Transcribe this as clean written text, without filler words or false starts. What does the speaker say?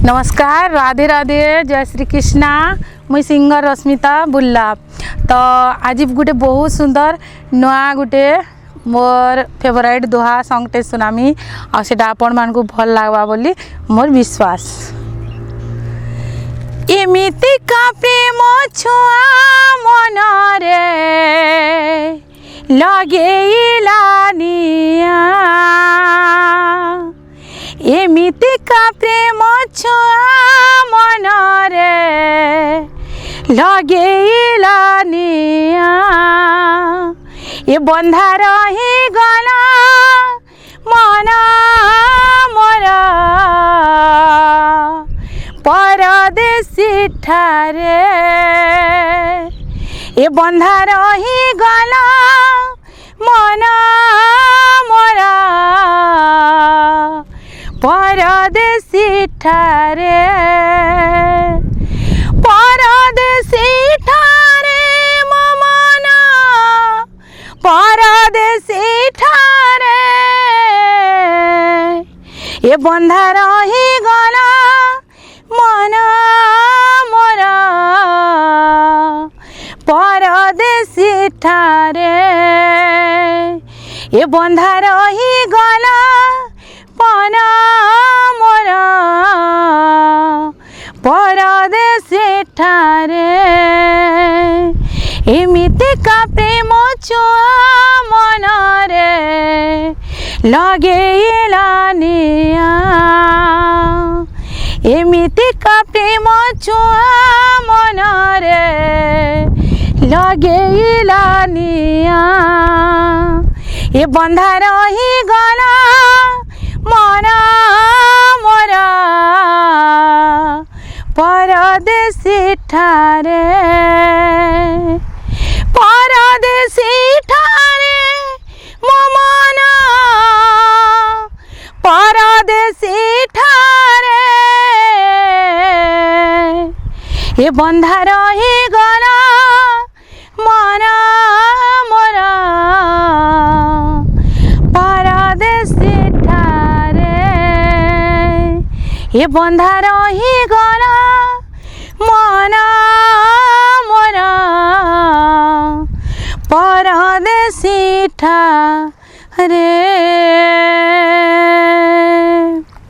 नमस्कार, राधे राधे, जय श्री कृष्णा। मुई सिंगर रश्मिता बुल्ला। तो आज गोटे बहुत सुंदर नुआ गोटे मोर फेवरेट दोहा सॉन्गटे सुनामी आ सेटा आपण मान को भल लागबा बोली मोर विश्वास। एमिति का प्रेम छुआ मन रे लगेइला निया, एमिति का प्रेम छुआ मन रे लगेइला निया, ये बंधा रही गला मन मोरा परदेसी ठारे, ये बंधा रही गला मन मोरा परदेसी ठारे, परदेसी ठारे ममना परदेसी ठारे, ये बंधा रही गला मन मोरा परदेसी ठारे, ये बंधा रही गला मन मोरा परदेसी ठारे, एमिति का प्रेम छुआ मन रे लगेइला निया, एमिति का प्रेम छुआ मन रे लगेइला निया, ये बंधा रही गला मन मोरा परदेसी ठारे, परदेसी ठारे ममना परदेसी ठारे, ये बंधा रही गला मन मोरा परदेसी ठारे, ये बंधा रही गला